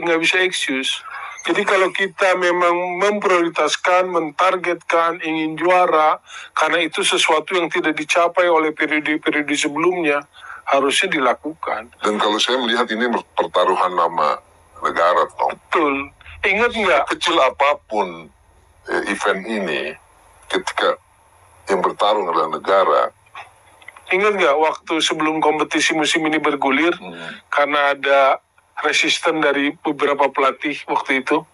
nggak bisa excuse. Jadi kalau kita memang memprioritaskan, mentargetkan, ingin juara, karena itu sesuatu yang tidak dicapai oleh periode-periode sebelumnya, harusnya dilakukan. Dan kalau saya melihat ini pertaruhan nama negara, Tom. Betul. Ingat nggak? Kecil apapun event ini, ketika yang bertarung adalah negara. Ingat nggak waktu sebelum kompetisi musim ini bergulir, karena ada resisten dari beberapa pelatih waktu itu,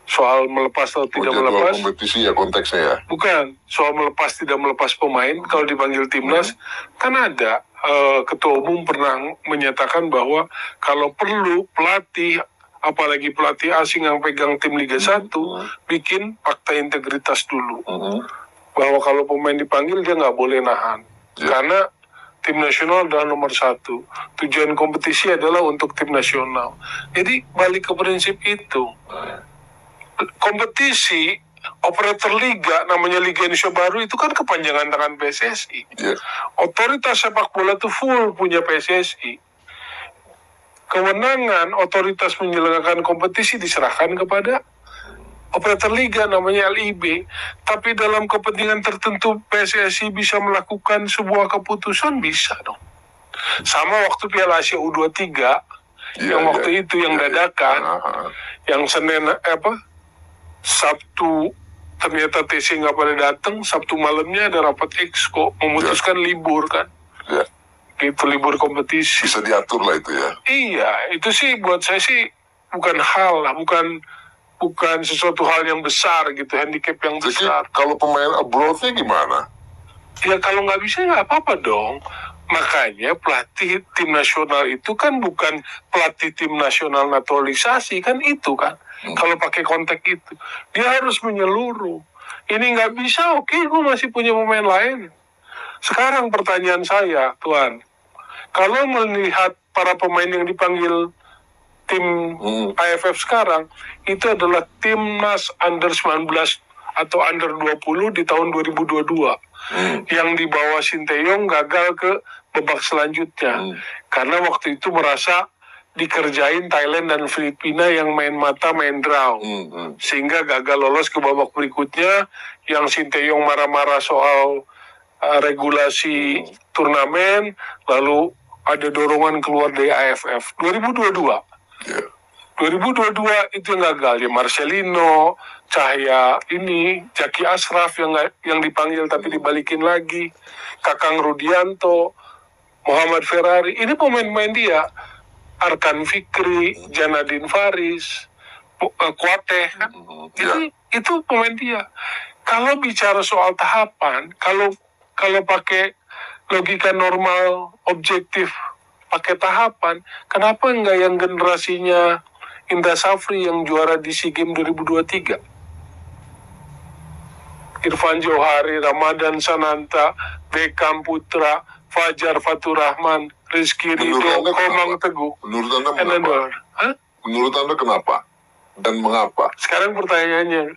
soal melepas atau tidak Jadwal melepas. kompetisi ya konteksnya ya. Bukan, soal melepas tidak melepas pemain, kalau dipanggil timnas, kan ada ketua umum pernah menyatakan bahwa kalau perlu pelatih, apalagi pelatih asing yang pegang tim Liga 1, bikin fakta integritas dulu. Bahwa kalau pemain dipanggil dia nggak boleh nahan. Karena tim nasional adalah nomor 1. Tujuan kompetisi adalah untuk tim nasional. Jadi balik ke prinsip itu. Kompetisi, operator liga, namanya Liga Indonesia Baru, itu kan kepanjangan tangan PSSI. Otoritas sepak bola itu full punya PSSI. Kewenangan otoritas menyelenggarakan kompetisi diserahkan kepada operator liga namanya LIB. Tapi dalam kepentingan tertentu PSSI bisa melakukan sebuah keputusan, bisa dong. Sama waktu Piala Asia U23 yang waktu itu yang dadakan, yang Senin Sabtu ternyata TC nggak pada datang, Sabtu malamnya ada rapat exco memutuskan libur kan. Itu libur kompetisi. Bisa diatur lah itu ya. Iya, itu sih buat saya sih bukan hal lah, bukan sesuatu hal yang besar gitu, handicap yang Jadi besar. kalau pemain abroadnya gimana? Ya kalau nggak bisa nggak apa-apa dong. Makanya pelatih tim nasional itu kan bukan pelatih tim nasional naturalisasi kan, itu kan. Kalau pakai konteks itu, dia harus menyeluruh. Ini nggak bisa, oke, gue masih punya pemain lain. Sekarang pertanyaan saya, Tuan, kalau melihat para pemain yang dipanggil tim AFF sekarang, itu adalah timnas under 19 atau under 20 di tahun 2022. Yang di bawah Sinteyong gagal ke babak selanjutnya. Karena waktu itu merasa dikerjain Thailand dan Filipina yang main mata, main draw. Sehingga gagal lolos ke babak berikutnya, yang Sinteyong marah-marah soal regulasi turnamen, lalu ada dorongan keluar dari AFF. 2022 itu yang gagal ya. Marcelino, Cahya ini, Jaki Ashraf yang dipanggil tapi dibalikin lagi, Kakang Rudianto, Muhammad Ferrari, ini pemain-pemain dia. Arkan Fikri, Janadin Faris, Kuateh kan? Itu pemain dia. Kalau bicara soal tahapan, kalau pakai logika normal, objektif, pakai tahapan, kenapa enggak yang generasinya Indra Safri yang juara di SEA Games 2023. Irfan Johari, Ramadan Sananta, Bekam Putra, Fajar Faturrahman, Rizky Ridho, Menurut Anda Komang kenapa? Teguh. Menurut Anda And then mengapa? Hah? Menurut Anda kenapa? Dan mengapa? Sekarang pertanyaannya,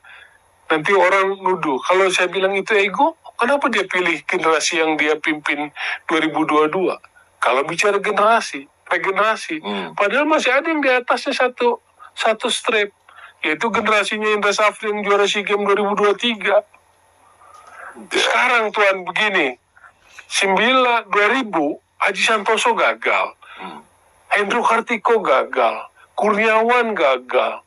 nanti orang nuduh, kalau saya bilang itu ego, kenapa dia pilih generasi yang dia pimpin 2022? Kalau bicara generasi, regenerasi, padahal masih ada yang di atasnya satu strip, yaitu generasinya Indra Safri yang juara SEA Games 2023. Sekarang Tuan begini, 2000 Haji Santoso gagal, Hendro Kartiko gagal, Kurniawan gagal,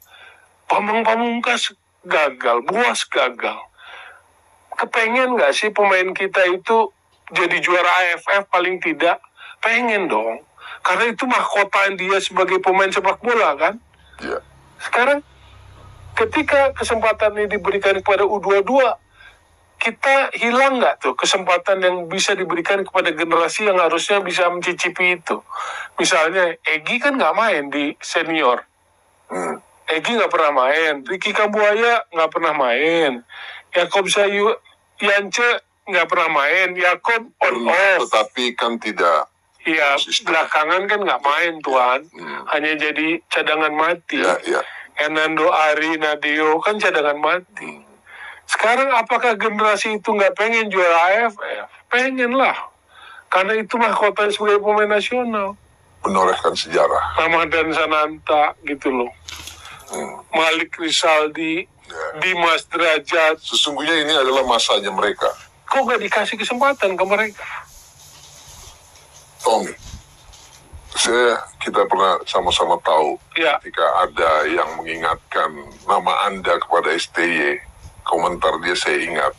Bambang Pamungkas gagal, Buas gagal. Kepengen nggak sih pemain kita itu jadi juara AFF paling tidak? Pengen dong, karena itu mahkotaan dia sebagai pemain sepak bola kan. Ya. Sekarang ketika kesempatan ini diberikan kepada U22, kita hilang nggak tuh kesempatan yang bisa diberikan kepada generasi yang harusnya bisa mencicipi itu. Misalnya Egy kan nggak main di senior, Egy nggak pernah main, Ricky Kambuaya nggak pernah main, Yakob Sayu Yance nggak pernah main, Yakob on off. Tetapi kan tidak. Ya belakangan kan nggak main Tuan, hanya jadi cadangan mati. Ya. Hernando Ari Nadeo kan cadangan mati. Sekarang apakah generasi itu nggak pengen juara AFF? Pengen lah, karena itu mahkota sebagai pemain nasional. Menorehkan sejarah. Ramadan Sananta gitu loh, Malik Rizaldi, Dimas Derajat. Sesungguhnya ini adalah masanya mereka. Kok nggak dikasih kesempatan ke mereka? Tommy, kita pernah sama-sama tahu Ya. ketika ada yang mengingatkan nama Anda kepada STY, komentar dia saya ingat,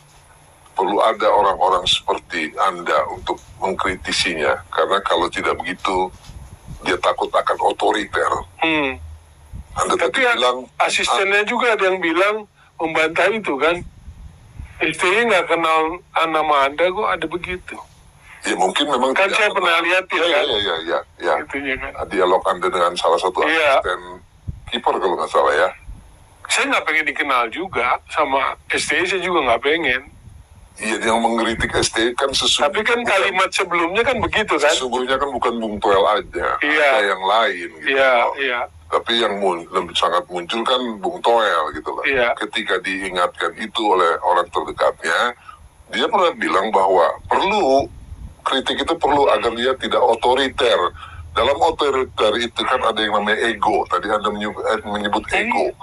perlu ada orang-orang seperti Anda untuk mengkritisinya, karena kalau tidak begitu dia takut akan otoriter. Anda Tapi tadi bilang asistennya juga ada yang bilang membantah itu kan. STY nggak kenal nama Anda kok, ada begitu. ya mungkin memang Kan tidak saya pernah lihat ya kan. ya. Itunya kan. Dialog Anda dengan salah satu Iya. asisten kiper kalau nggak salah ya. Saya nggak pengen dikenal juga sama STY, saya juga nggak pengen. Iya, yang mengkritik STY kan sesungguhnya. Tapi kan kalimat sebelumnya kan begitu kan. Sesungguhnya kan bukan Bung Toel aja, Iya. ada yang lain gitu. Iya. Tapi yang lebih sangat muncul kan Bung Toel gitu loh. Iya. Ketika diingatkan itu oleh orang terdekatnya, dia pernah bilang bahwa kritik itu perlu agar dia tidak otoriter. Dalam otoriter itu kan ada yang namanya ego. Tadi Anda menyebut ego.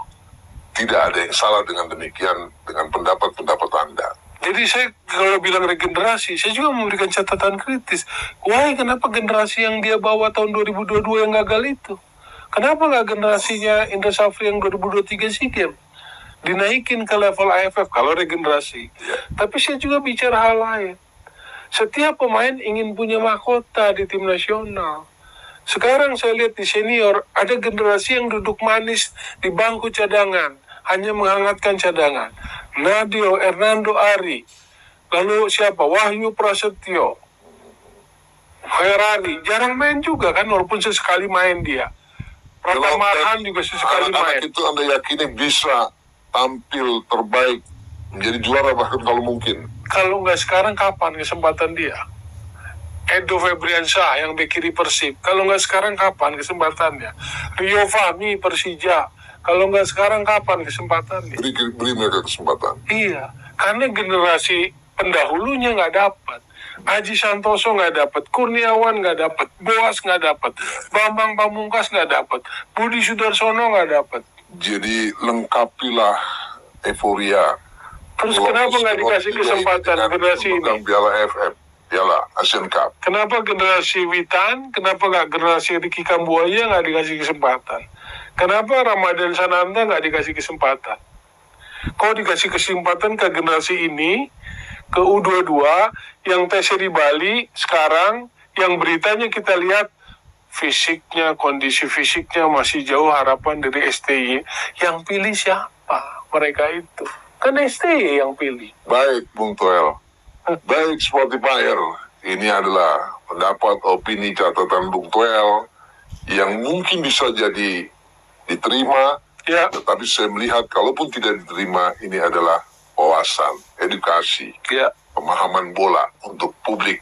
Tidak ada yang salah dengan demikian, dengan pendapat-pendapat Anda. Jadi saya kalau bilang regenerasi, saya juga memberikan catatan kritis. Why, kenapa generasi yang dia bawa tahun 2022 yang gagal itu? Kenapa nggak generasinya Indra Safri yang 2023 SEA Games? Dinaikin ke level AFF kalau regenerasi. Tapi saya juga bicara hal lain. Setiap pemain ingin punya mahkota di tim nasional. Sekarang saya lihat di senior, ada generasi yang duduk manis di bangku cadangan, hanya menghangatkan cadangan. Nadeo, Hernando Ari, lalu siapa? Wahyu Prasetyo, Ferrari, jarang main juga kan, walaupun sesekali main dia. Pratama Arhan juga sesekali main. Anak itu Anda yakini bisa tampil terbaik, menjadi juara bahkan kalau mungkin. Kalau nggak sekarang, kapan kesempatan dia? Edo Febriansyah yang bek kiri Persib, kalau nggak sekarang kapan kesempatannya? Rio Fahmi Persija, kalau nggak sekarang kapan kesempatannya? Beri mereka kesempatan. Iya, karena generasi pendahulunya nggak dapat. Haji Santoso nggak dapat, Kurniawan nggak dapat, Boas nggak dapat, Bambang Pamungkas nggak dapat, Budi Sudarsono nggak dapat. Jadi lengkapilah euforia. Terus kenapa nggak dikasih kesempatan generasi ini? Piala AFF, Piala Asian Cup. Kenapa generasi Witan, kenapa nggak generasi Ricky Kambuaya nggak dikasih kesempatan? Kenapa Ramadan Sananta nggak dikasih kesempatan? Kok dikasih kesempatan ke generasi ini, ke U22, yang tesnya di Bali sekarang, yang beritanya kita lihat fisiknya, kondisi fisiknya masih jauh harapan dari STY. Yang pilih siapa mereka itu? Kan STY yang pilih. Baik, Bung Toel. Baik, Spotifyer. Ini adalah pendapat, opini, catatan Bung Toel yang mungkin bisa jadi diterima, Ya, tetapi saya melihat kalaupun tidak diterima, ini adalah wawasan, edukasi, ya. pemahaman bola untuk publik.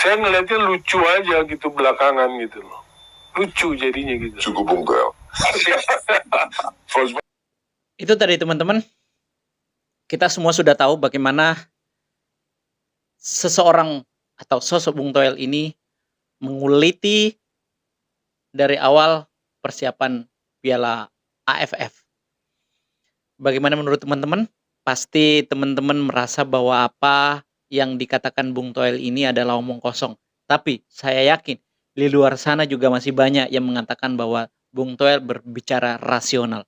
Saya ngelihatnya lucu aja gitu belakangan gitu loh. Lucu jadinya gitu. Cukup Bung Toel. First Itu tadi teman-teman, kita semua sudah tahu bagaimana seseorang atau sosok Bung Toel ini menguliti dari awal persiapan Piala AFF. Bagaimana menurut teman-teman? Pasti teman-teman merasa bahwa apa yang dikatakan Bung Toel ini adalah omong kosong. Tapi saya yakin di luar sana juga masih banyak yang mengatakan bahwa Bung Toel berbicara rasional.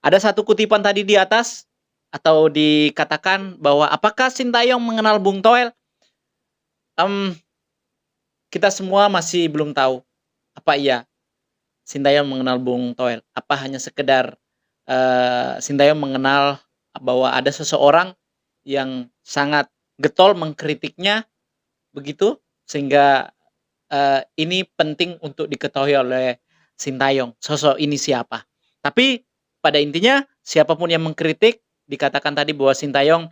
Ada satu kutipan tadi di atas atau dikatakan bahwa apakah Sintayong mengenal Bung Toel? Kita semua masih belum tahu apa iya Sintayong mengenal Bung Toel. Apa hanya sekedar Sintayong mengenal bahwa ada seseorang yang sangat getol mengkritiknya begitu, sehingga ini penting untuk diketahui oleh Sintayong, sosok ini siapa. Tapi pada intinya siapapun yang mengkritik, dikatakan tadi bahwa Sintayong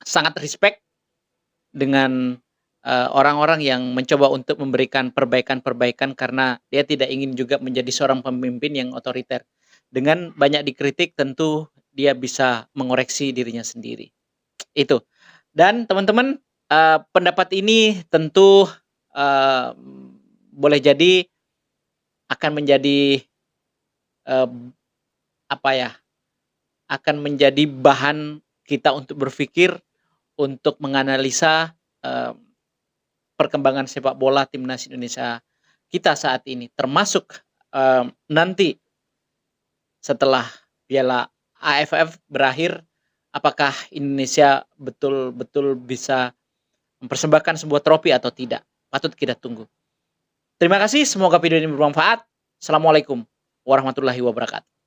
sangat respect dengan orang-orang yang mencoba untuk memberikan perbaikan-perbaikan karena dia tidak ingin juga menjadi seorang pemimpin yang otoriter. Dengan banyak dikritik tentu dia bisa mengoreksi dirinya sendiri. Itu. Dan teman-teman, pendapat ini tentu boleh jadi akan menjadi akan menjadi bahan kita untuk berpikir, untuk menganalisa perkembangan sepak bola timnas Indonesia kita saat ini, termasuk nanti setelah Piala AFF berakhir, apakah Indonesia betul-betul bisa mempersembahkan sebuah trofi atau tidak? Patut kita tunggu. Terima kasih, semoga video ini bermanfaat. Assalamualaikum warahmatullahi wabarakatuh.